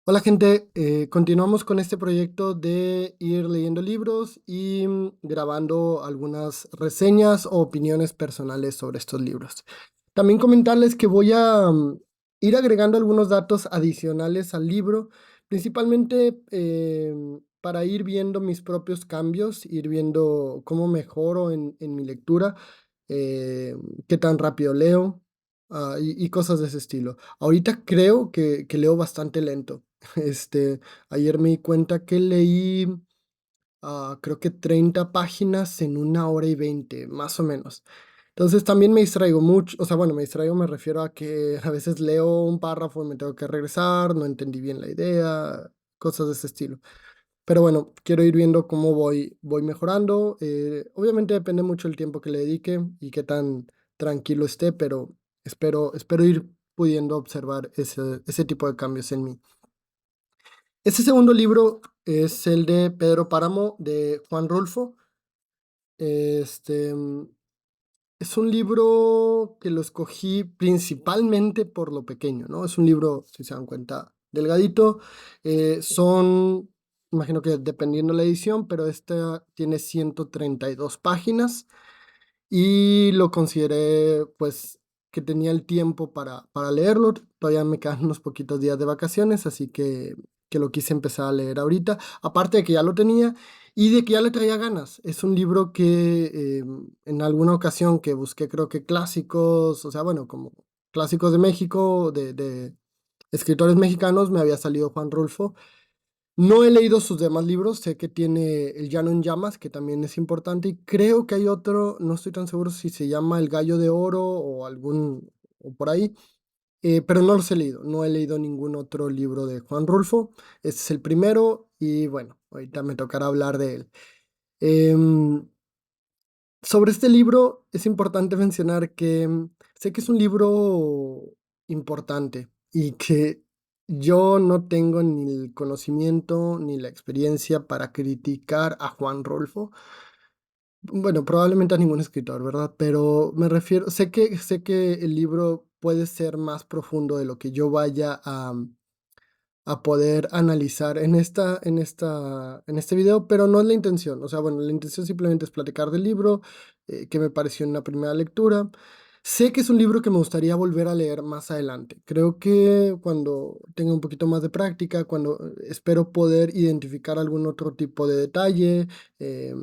Hola gente, continuamos con este proyecto de ir leyendo libros y grabando algunas reseñas o opiniones personales sobre estos libros. También comentarles que voy a ir agregando algunos datos adicionales al libro, principalmente para ir viendo mis propios cambios, ir viendo cómo mejoro en mi lectura, eh, qué tan rápido leo, y cosas de ese estilo. Ahorita creo que leo bastante lento. Este, ayer me di cuenta que leí, creo que 30 páginas en 1 hora y 20, más o menos. Entonces también me distraigo mucho, o sea, bueno, me distraigo, me refiero a que a veces leo un párrafo y me tengo que regresar, no entendí bien la idea, cosas de ese estilo. Pero bueno, quiero ir viendo cómo voy mejorando. Obviamente depende mucho el tiempo que le dedique y qué tan tranquilo esté, pero espero ir pudiendo observar ese tipo de cambios en mí. Este segundo libro es el de Pedro Páramo, de Juan Rulfo. Este es un libro que lo escogí principalmente por lo pequeño, ¿no? Es un libro, si se dan cuenta, delgadito. Imagino que dependiendo la edición, pero esta tiene 132 páginas y lo consideré, pues, que tenía el tiempo para leerlo. Todavía me quedan unos poquitos días de vacaciones, así que lo quise empezar a leer ahorita. Aparte de que ya lo tenía y de que ya le traía ganas. Es un libro que en alguna ocasión que busqué, creo que clásicos, o sea, bueno, como clásicos de México, de escritores mexicanos, me había salido Juan Rulfo. No he leído sus demás libros, sé que tiene El Llano en Llamas, que también es importante, y creo que hay otro, no estoy tan seguro si se llama El Gallo de Oro o por ahí, pero no los he leído, no he leído ningún otro libro de Juan Rulfo. Este es el primero y bueno, ahorita me tocará hablar de él. Em, Sobre este libro es importante mencionar que sé que es un libro importante y que yo no tengo ni el conocimiento ni la experiencia para criticar a Juan Rulfo. Bueno, probablemente a ningún escritor, ¿verdad? Pero me refiero, sé que el libro puede ser más profundo de lo que yo vaya a poder analizar en este video, pero no es la intención. O sea, bueno, la intención simplemente es platicar del libro, que me pareció en una primera lectura. Sé que es un libro que me gustaría volver a leer más adelante. Creo que cuando tenga un poquito más de práctica, cuando espero poder identificar algún otro tipo de detalle, eh,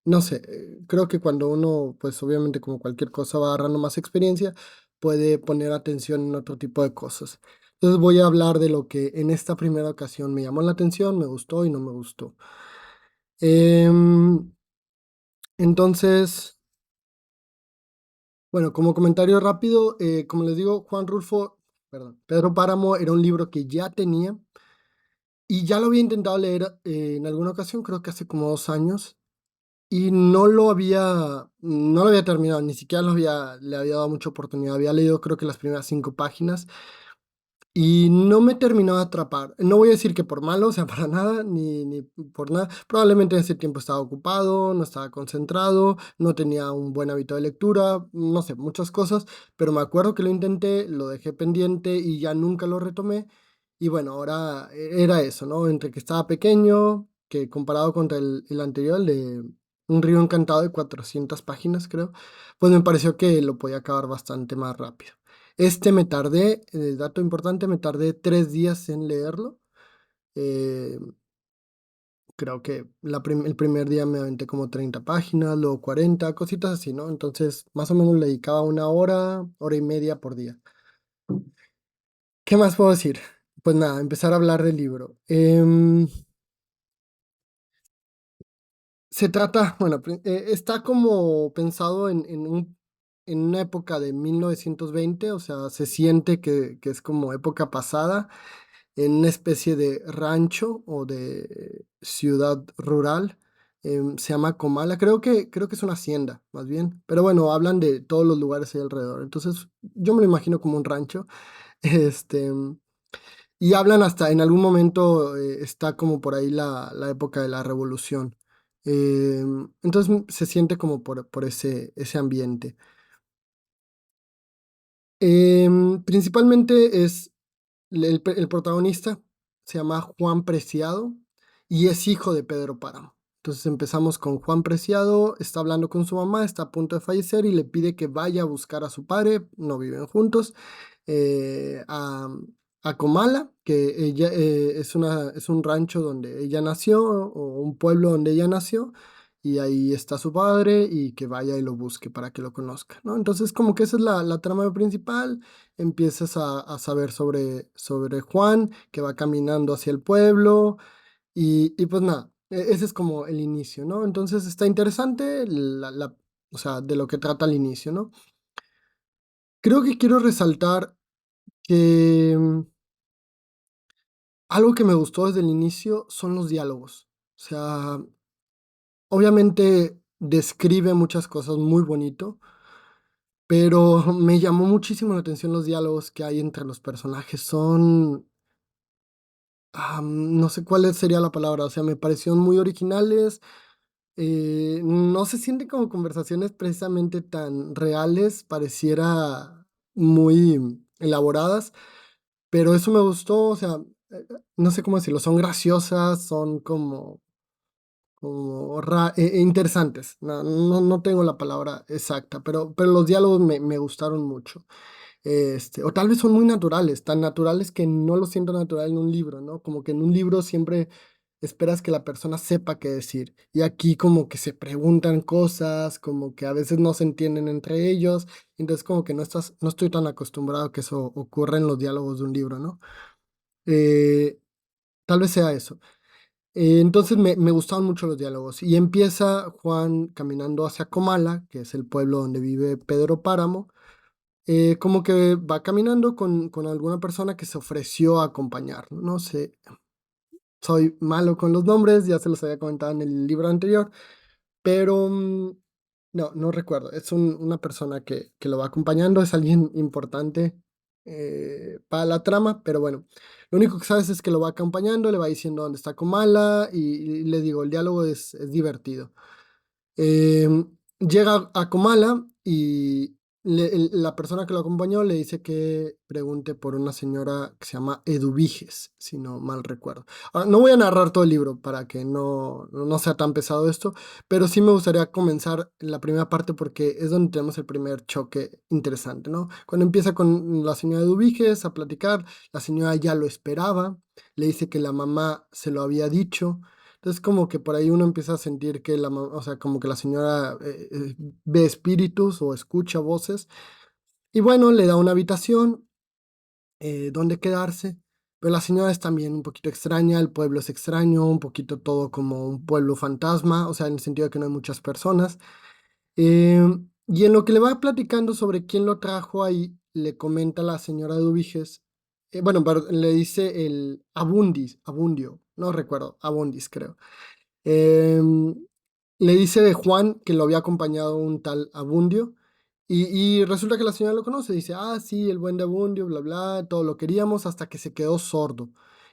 no sé, creo que cuando uno, pues obviamente como cualquier cosa va agarrando más experiencia, puede poner atención en otro tipo de cosas. Entonces voy a hablar de lo que en esta primera ocasión me llamó la atención, me gustó y no me gustó. Em, entonces, bueno, como comentario rápido, como les digo, perdón, Pedro Páramo era un libro que ya tenía y ya lo había intentado leer en alguna ocasión, creo que hace como 2 años, y no lo había terminado, ni siquiera le había dado mucha oportunidad. Había leído creo que las primeras 5 páginas. Y no me terminó de atrapar. No voy a decir que por malo, o sea, para nada, ni por nada. Probablemente en ese tiempo estaba ocupado, no estaba concentrado, no tenía un buen hábito de lectura, no sé, muchas cosas, pero me acuerdo que lo intenté, lo dejé pendiente y ya nunca lo retomé. Y bueno, ahora era eso, ¿no? Entre que estaba pequeño, que comparado contra el anterior, el de Un río encantado de 400 páginas, creo, pues me pareció que lo podía acabar bastante más rápido. Dato importante, me tardé 3 días en leerlo. Eh, Creo que el primer día me aventé como 30 páginas, luego 40, cositas así, ¿no? Entonces, más o menos le dedicaba 1 hora, hora y media por día. ¿Qué más puedo decir? Pues nada, empezar a hablar del libro. Se trata, bueno, está como pensado en una época de 1920, o sea, se siente que es como época pasada, en una especie de rancho o de ciudad rural. Se llama Comala, creo que es una hacienda, más bien. Pero bueno, hablan de todos los lugares ahí alrededor. Entonces, yo me lo imagino como un rancho. Este, y hablan hasta, en algún momento está como por ahí la época de la revolución. Entonces se siente como por ese ambiente. Principalmente es el protagonista. se llama Juan Preciado y es hijo de Pedro Páramo. Entonces empezamos con Juan Preciado, está hablando con su mamá, está a punto de fallecer y le pide que vaya a buscar a su padre, no viven juntos, eh, a, a Comala, que ella, es un rancho donde ella nació, o un pueblo donde ella nació, y ahí está su padre, y que vaya y lo busque para que lo conozca, ¿no? Entonces como que esa es la trama principal. Empiezas a saber sobre Juan, que va caminando hacia el pueblo, y pues nada, ese es como el inicio, ¿no? Entonces está interesante o sea, de lo que trata el inicio, ¿no? Creo que quiero resaltar que algo que me gustó desde el inicio son los diálogos. O sea, obviamente describe muchas cosas muy bonito, pero me llamó muchísimo la atención los diálogos que hay entre los personajes. Son, no sé cuál sería la palabra, o sea, me parecieron muy originales. No se sienten como conversaciones precisamente tan reales, pareciera muy elaboradas, pero eso me gustó, o sea, no sé cómo decirlo, son graciosas, son como interesantes. No tengo la palabra exacta, pero los diálogos me gustaron mucho. O tal vez son muy naturales, tan naturales que no lo siento natural en un libro, ¿no? Como que en un libro siempre esperas que la persona sepa qué decir. Y aquí como que se preguntan cosas, como que a veces no se entienden entre ellos. Entonces como que no estoy tan acostumbrado a que eso ocurra en los diálogos de un libro, ¿no? Eh, Tal vez sea eso. Entonces me gustaban mucho los diálogos. Y empieza Juan caminando hacia Comala, que es el pueblo donde vive Pedro Páramo. Como que va caminando con alguna persona que se ofreció a acompañarlo. No sé, soy malo con los nombres, ya se los había comentado en el libro anterior, pero no recuerdo. Es una persona que lo va acompañando, es alguien importante para la trama, pero bueno, lo único que sabes es que lo va acompañando, le va diciendo dónde está Comala y le digo, el diálogo es divertido. Llega a Comala y la persona que lo acompañó le dice que pregunte por una señora que se llama Eduviges, si no mal recuerdo. Ahora, no voy a narrar todo el libro para que no sea tan pesado esto, pero sí me gustaría comenzar la primera parte porque es donde tenemos el primer choque interesante, ¿no? Cuando empieza con la señora Eduviges a platicar, la señora ya lo esperaba, le dice que la mamá se lo había dicho. Entonces como que por ahí uno empieza a sentir que o sea, como que la señora ve espíritus o escucha voces. Y bueno, le da una habitación donde quedarse. Pero la señora es también un poquito extraña, el pueblo es extraño, un poquito todo como un pueblo fantasma, o sea, en el sentido de que no hay muchas personas. Y en lo que le va platicando sobre quién lo trajo ahí, le comenta la señora Dubiges, bueno, le dice el Abundio, no recuerdo, Abundis creo. Em, Le dice de Juan que lo había acompañado un tal Abundio y resulta que la señora lo conoce, dice, ah, sí, el buen de Abundio, bla, bla, todo lo queríamos hasta que se quedó sordo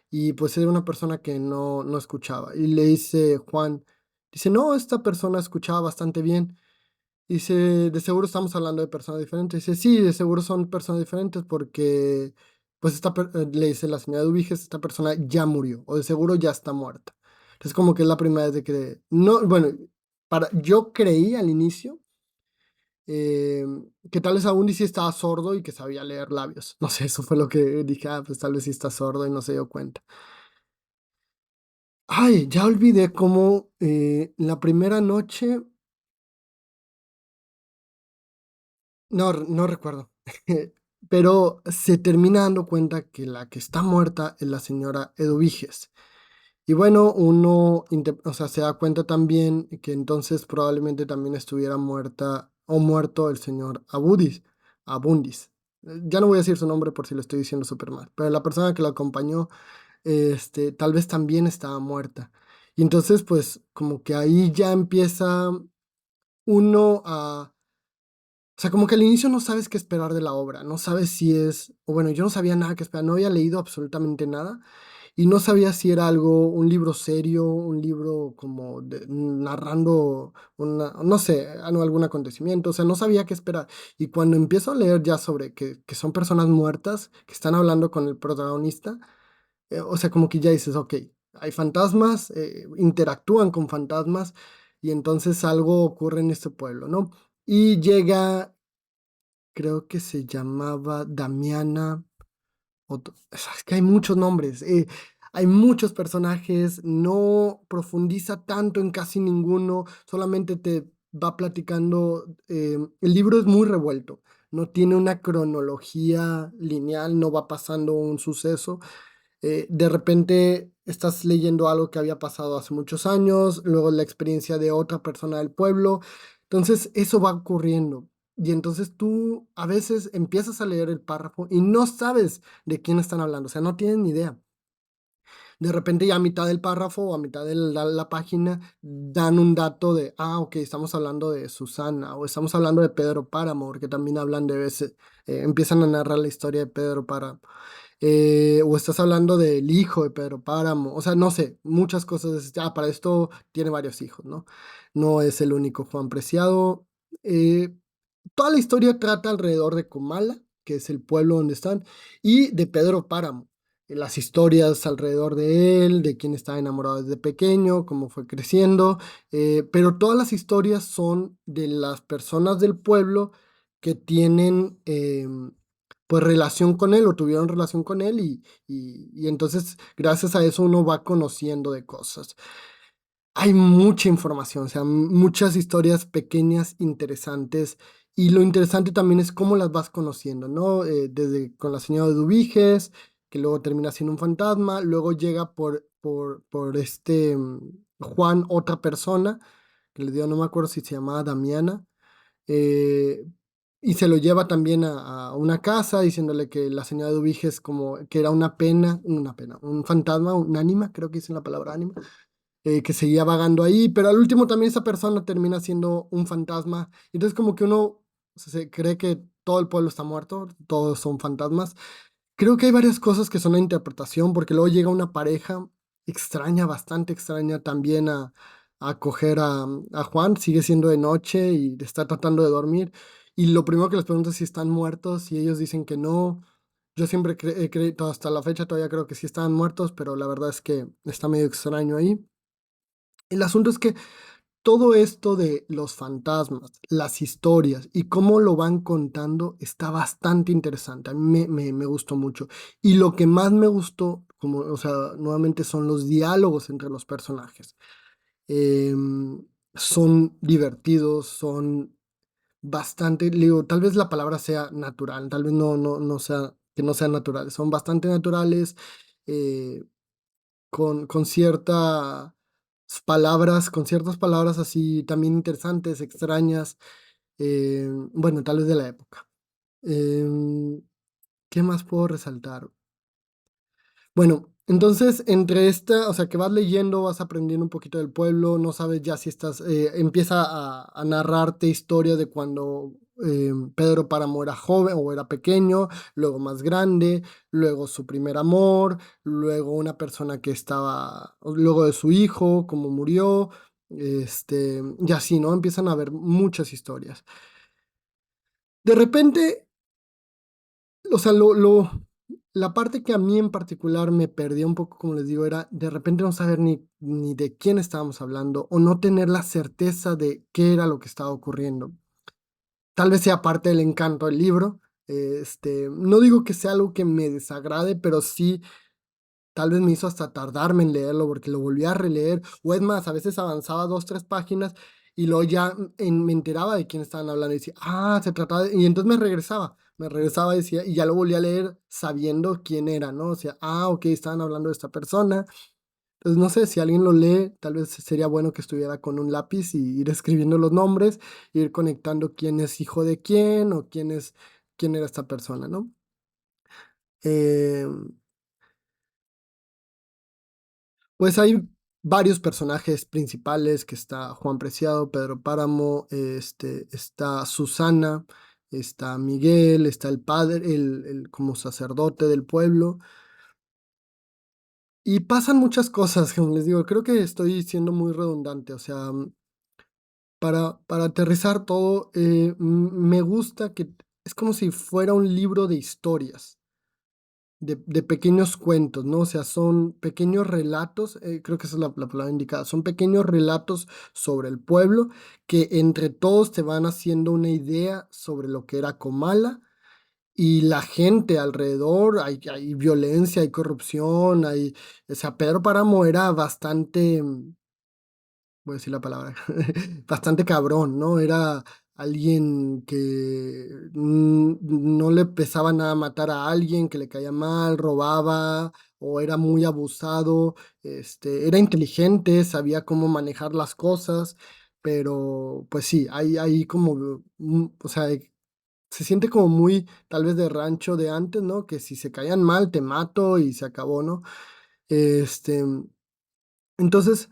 y pues era una persona que no escuchaba y le dice Juan, dice, no, esta persona escuchaba bastante bien. Dice, de seguro estamos hablando de personas diferentes. Dice, sí, de seguro son personas diferentes porque, pues, le dice la señora Dubiges, esta persona ya murió o de seguro ya está muerta. Entonces, como que es la primera vez de que, no, bueno, yo creí al inicio eh, que tal vez Abundi sí estaba sordo y que sabía leer labios. No sé, eso fue lo que dije, ah, pues tal vez sí está sordo y no se dio cuenta. Ay, ya olvidé cómo la primera noche. No recuerdo. Pero se termina dando cuenta que la que está muerta es la señora Eduviges. Y bueno, o sea, se da cuenta también que entonces probablemente también estuviera muerta o muerto el señor Abundis. Ya no voy a decir su nombre por si lo estoy diciendo súper mal, pero la persona que lo acompañó, tal vez también estaba muerta. Y entonces, pues, como que ahí ya empieza uno a, o sea, como que al inicio no sabes qué esperar de la obra, no sabes si es, o bueno, yo no sabía nada que esperar, no había leído absolutamente nada y no sabía si era algo, un libro serio, un libro como narrando no sé, algún acontecimiento, o sea, no sabía qué esperar. Y cuando empiezo a leer ya sobre que son personas muertas que están hablando con el protagonista, o sea, como que ya dices, ok, hay fantasmas, interactúan con fantasmas y entonces algo ocurre en este pueblo, ¿no? Y llega, creo que se llamaba Damiana. Es que hay muchos nombres, hay muchos personajes, no profundiza tanto en casi ninguno, solamente te va platicando. El libro es muy revuelto, no tiene una cronología lineal, no va pasando un suceso. De repente estás leyendo algo que había pasado hace muchos años, luego la experiencia de otra persona del pueblo, entonces eso va ocurriendo. Y entonces tú a veces empiezas a leer el párrafo y no sabes de quién están hablando, o sea, no tienen ni idea. De repente ya a mitad del párrafo o a mitad de la página dan un dato de, ok, estamos hablando de Susana o estamos hablando de Pedro Páramo, porque también hablan de veces, empiezan a narrar la historia de Pedro Páramo. O estás hablando del hijo de Pedro Páramo, o sea, no sé, muchas cosas. Para esto tiene varios hijos, ¿no? No es el único Juan Preciado. Eh, Toda la historia trata alrededor de Comala, que es el pueblo donde están, y de Pedro Páramo. Las historias alrededor de él, de quién estaba enamorado desde pequeño, cómo fue creciendo, pero todas las historias son de las personas del pueblo que tienen pues relación con él o tuvieron relación con él y entonces gracias a eso uno va conociendo de cosas. Hay mucha información, o sea, muchas historias pequeñas, interesantes, y lo interesante también es cómo las vas conociendo, ¿no? Desde con la señora de Dubiges, que luego termina siendo un fantasma, luego llega por este Juan, otra persona, que le dio, no me acuerdo si se llamaba Damiana, eh, y se lo lleva también a una casa diciéndole que la señora de Dubiges como que era un fantasma, un ánima, creo que dicen la palabra ánima, que seguía vagando ahí, pero al último también esa persona termina siendo un fantasma. Entonces como que uno se cree que todo el pueblo está muerto, todos son fantasmas. Creo que hay varias cosas que son la interpretación, porque luego llega una pareja extraña, bastante extraña también a coger a Juan, sigue siendo de noche y está tratando de dormir. Y lo primero que les pregunto es si están muertos y ellos dicen que no. Yo siempre he creído, hasta la fecha todavía creo que sí estaban muertos, pero la verdad es que está medio extraño ahí. El asunto es que todo esto de los fantasmas, las historias y cómo lo van contando está bastante interesante. A mí me gustó mucho. Y lo que más me gustó, como, o sea, nuevamente son los diálogos entre los personajes. Son divertidos, son bastante, digo, tal vez la palabra sea natural, tal vez no sea, que no sean naturales, son bastante naturales. eh, con con ciertas palabras así también interesantes, extrañas, bueno, tal vez de la época. Em, ¿Qué más puedo resaltar? Bueno, entonces entre esta, o sea, que vas leyendo, vas aprendiendo un poquito del pueblo, no sabes ya si estás, empieza a narrarte historias de cuando Pedro Páramo era joven o era pequeño, luego más grande, luego su primer amor, luego una persona que estaba, luego de su hijo, cómo murió, y así, ¿no? Empiezan a haber muchas historias. De repente, o sea, la parte que a mí en particular me perdía un poco, como les digo, era de repente no saber ni de quién estábamos hablando o no tener la certeza de qué era lo que estaba ocurriendo. Tal vez sea parte del encanto del libro. No digo que sea algo que me desagrade, pero sí tal vez me hizo hasta tardarme en leerlo porque lo volví a releer. O es más, a veces avanzaba dos, tres páginas y luego ya me enteraba de quién estaban hablando y decía, se trataba de... Y entonces me regresaba y decía, y ya lo volví a leer sabiendo quién era, ¿no? O sea, ok, estaban hablando de esta persona. Entonces, no sé, si alguien lo lee, tal vez sería bueno que estuviera con un lápiz y ir escribiendo los nombres, ir conectando quién es hijo de quién o quién era esta persona, ¿no? Em, Pues hay varios personajes principales, que está Juan Preciado, Pedro Páramo, está Susana, está Miguel, está el padre, el como sacerdote del pueblo. Y pasan muchas cosas, como les digo, creo que estoy siendo muy redundante, o sea, para aterrizar todo, me gusta que es como si fuera un libro de historias. de pequeños cuentos, ¿no? O sea, son pequeños relatos, creo que esa es la palabra indicada, son pequeños relatos sobre el pueblo que entre todos te van haciendo una idea sobre lo que era Comala y la gente alrededor. Hay violencia, hay corrupción, o sea, Pedro Páramo era bastante, voy a decir la palabra, bastante cabrón, ¿no? Era alguien que no le pesaba nada matar a alguien que le caía mal, robaba o era muy abusado, era inteligente, sabía cómo manejar las cosas, pero pues sí, hay como, o sea, se siente como muy tal vez de rancho de antes, ¿no? Que si se caían mal, te mato y se acabó, ¿no? Este, entonces...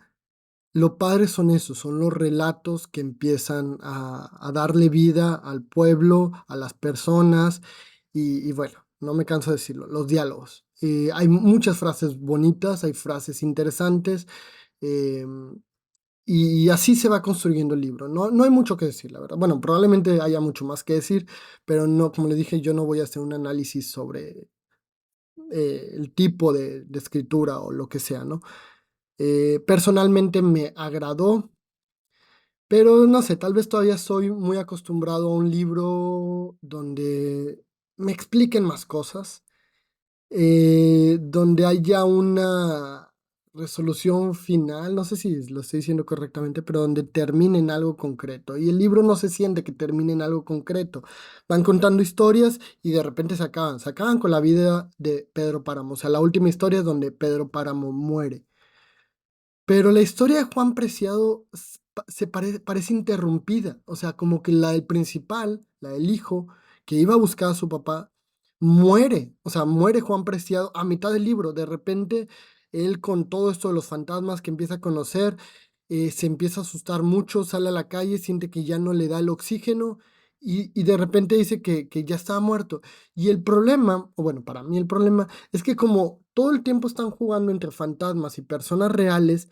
Lo padre son esos, son los relatos que empiezan a darle vida al pueblo, a las personas y bueno, no me canso de decirlo, los diálogos. Hay muchas frases bonitas, hay frases interesantes em, y así se va construyendo el libro. No, no hay mucho que decir, la verdad. Bueno, probablemente haya mucho más que decir, pero no, como le dije, yo no voy a hacer un análisis sobre el tipo de escritura o lo que sea, ¿no? Personalmente me agradó. Pero no sé, tal vez todavía soy muy acostumbrado a un libro donde me expliquen más cosas, donde haya una resolución final, no sé si lo estoy diciendo correctamente, pero donde termine en algo concreto. Y el libro no se siente que termine en algo concreto. Van contando historias y de repente se acaban con la vida de Pedro Páramo. O sea, la última historia es donde Pedro Páramo muere. Pero la historia de Juan Preciado parece interrumpida, o sea, como que la del principal, la del hijo, que iba a buscar a su papá, muere, o sea, muere Juan Preciado a mitad del libro. De repente, él con todo esto de los fantasmas que empieza a conocer, se empieza a asustar mucho, sale a la calle, siente que ya no le da el oxígeno y de repente dice que ya estaba muerto. Y el problema, o bueno, para mí el problema es que como todo el tiempo están jugando entre fantasmas y personas reales,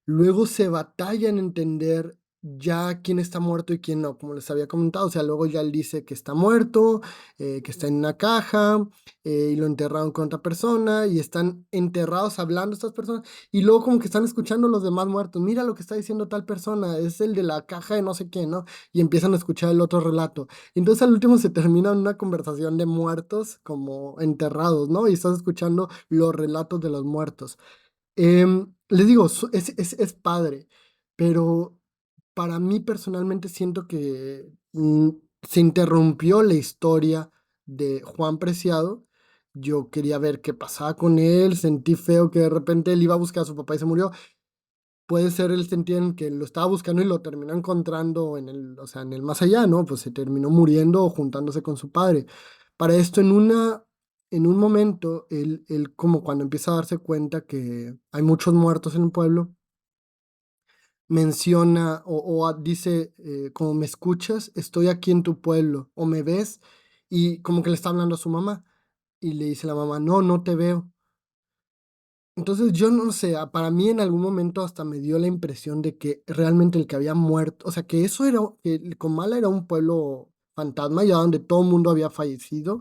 luego se batalla en entender ya quién está muerto y quién no, como les había comentado. O sea, luego ya él dice que está muerto, que está en una caja, y lo enterraron con otra persona, y están enterrados hablando estas personas, y luego como que están escuchando los demás muertos. Mira lo que está diciendo tal persona, es el de la caja de no sé qué, ¿no? Y empiezan a escuchar el otro relato. Entonces al último se termina en una conversación de muertos como enterrados, ¿no? Y estás escuchando los relatos de los muertos. Les digo, es padre, pero para mí personalmente siento que se interrumpió la historia de Juan Preciado. Yo quería ver qué pasaba con él, sentí feo que de repente él iba a buscar a su papá y se murió. Puede ser el sentido en que lo estaba buscando y lo terminó encontrando en el, o sea, en el más allá, ¿no? Pues se terminó muriendo o juntándose con su padre. Para esto, en un momento, él como cuando empieza a darse cuenta que hay muchos muertos en el pueblo, menciona dice, como me escuchas, estoy aquí en tu pueblo, o me ves, y como que le está hablando a su mamá, y le dice la mamá, no, no te veo. Entonces yo no sé, para mí en algún momento hasta me dio la impresión de que realmente el que había muerto, o sea, que eso era, que el Comala era un pueblo fantasma ya donde todo el mundo había fallecido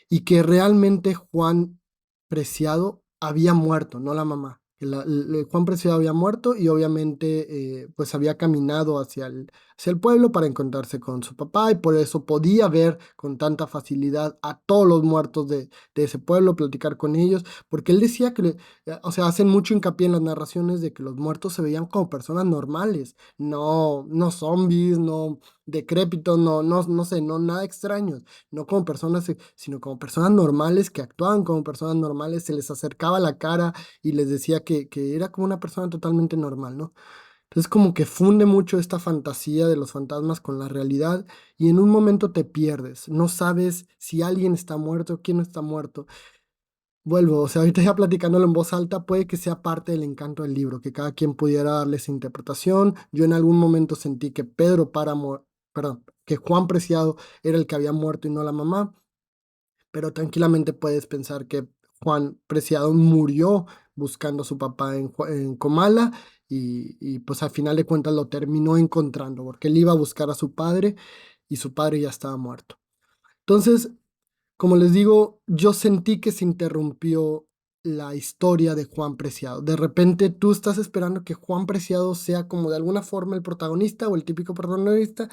y que realmente Juan Preciado había muerto, no la mamá. Que Juan Preciado había muerto y obviamente pues había caminado hacia el pueblo para encontrarse con su papá y por eso podía ver con tanta facilidad a todos los muertos de ese pueblo, platicar con ellos, porque él decía que, o sea, hacen mucho hincapié en las narraciones de que los muertos se veían como personas normales, no zombies, no decrépitos, no sé, no nada extraños, no como personas, sino como personas normales que actuaban como personas normales, se les acercaba la cara y les decía que era como una persona totalmente normal, ¿no? Entonces como que funde mucho esta fantasía de los fantasmas con la realidad y en un momento te pierdes, no sabes si alguien está muerto, quién no está muerto. Vuelvo, o sea, ahorita ya platicándolo en voz alta, puede que sea parte del encanto del libro, que cada quien pudiera darle esa interpretación. Yo en algún momento sentí que Pedro Páramo, perdón, que Juan Preciado era el que había muerto y no la mamá, pero tranquilamente puedes pensar que Juan Preciado murió buscando a su papá en Comala y pues al final de cuentas lo terminó encontrando, porque él iba a buscar a su padre y su padre ya estaba muerto. Entonces, Como les digo, yo sentí que se interrumpió la historia de Juan Preciado. De repente tú estás esperando que Juan Preciado sea como de alguna forma el protagonista o el típico protagonista,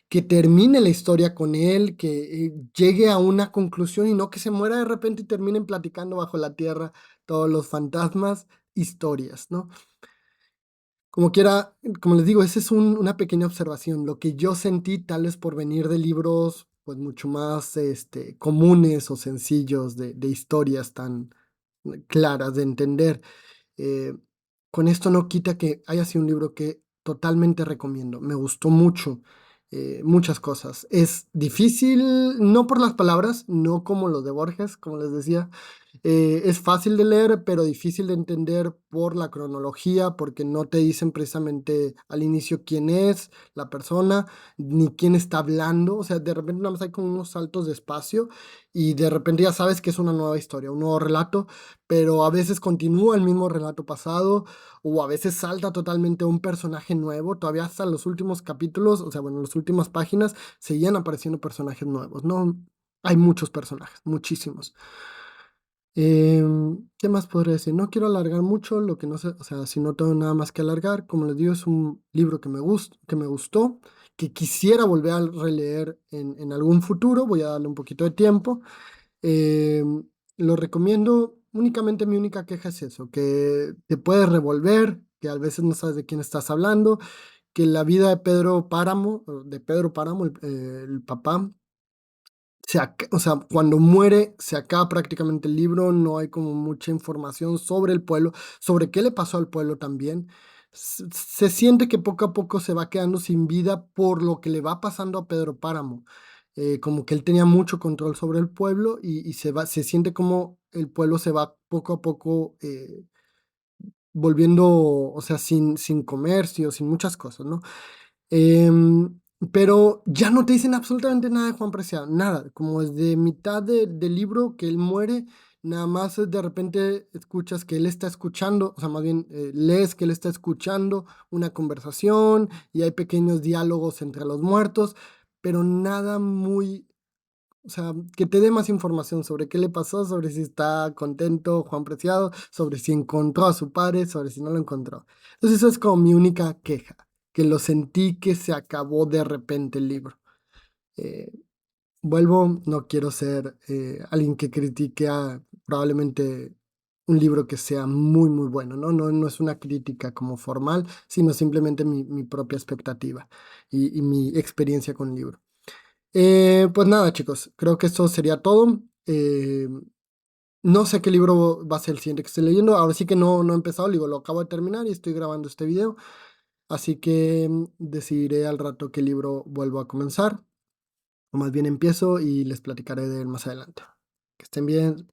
que termine la historia con él, que llegue a una conclusión y no que se muera de repente y terminen platicando bajo la tierra todos los fantasmas, historias, ¿no? Como quiera, como les digo, esa es una pequeña observación. Lo que yo sentí, tal vez por venir de libros pues mucho más comunes o sencillos de historias tan claras de entender, eh, con esto no quita que haya sido un libro que totalmente recomiendo. Me gustó mucho, muchas cosas. Es difícil, no por las palabras, no como los de Borges, como les decía. Es fácil de leer, pero difícil de entender por la cronología, porque no te dicen precisamente al inicio quién es la persona, ni quién está hablando. O sea, de repente nada más hay como unos saltos de espacio y de repente ya sabes que es una nueva historia, un nuevo relato, pero a veces continúa el mismo relato pasado o a veces salta totalmente un personaje nuevo. Todavía hasta los últimos capítulos, o sea, bueno, las últimas páginas seguían apareciendo personajes nuevos, ¿no? Hay muchos personajes, muchísimos. ¿Qué más podría decir? No quiero alargar mucho, lo que no sé, o sea, si no tengo nada más que alargar, como les digo, es un libro que me gustó, que quisiera volver a releer en algún futuro, voy a darle un poquito de tiempo. Lo recomiendo, únicamente mi única queja es eso, que te puedes revolver, que a veces no sabes de quién estás hablando, que la vida de Pedro Páramo, el papá, o sea, cuando muere se acaba prácticamente el libro, no hay como mucha información sobre el pueblo, sobre qué le pasó al pueblo también. Se siente que poco a poco se va quedando sin vida por lo que le va pasando a Pedro Páramo. Como que él tenía mucho control sobre el pueblo y se siente como el pueblo se va poco a poco volviendo, o sea, sin comercio, sin muchas cosas, ¿no? Em, pero ya no te dicen absolutamente nada de Juan Preciado, nada, como desde mitad del libro que él muere, nada más de repente escuchas que él está escuchando, o sea, más bien lees que él está escuchando una conversación y hay pequeños diálogos entre los muertos, pero nada muy, o sea, que te dé más información sobre qué le pasó, sobre si está contento Juan Preciado, sobre si encontró a su padre, sobre si no lo encontró. Entonces, eso es como mi única queja, que lo sentí que se acabó de repente el libro. Eh, Vuelvo, no quiero ser alguien que critique a probablemente un libro que sea muy, muy bueno, ¿no? No es una crítica como formal, sino simplemente mi propia expectativa y mi experiencia con el libro. Pues nada, chicos, creo que esto sería todo. No sé qué libro va a ser el siguiente que estoy leyendo. Ahora sí que no he empezado, digo, lo acabo de terminar y estoy grabando este video. Así que decidiré al rato qué libro vuelvo a comenzar. O más bien empiezo y les platicaré de él más adelante. Que estén bien.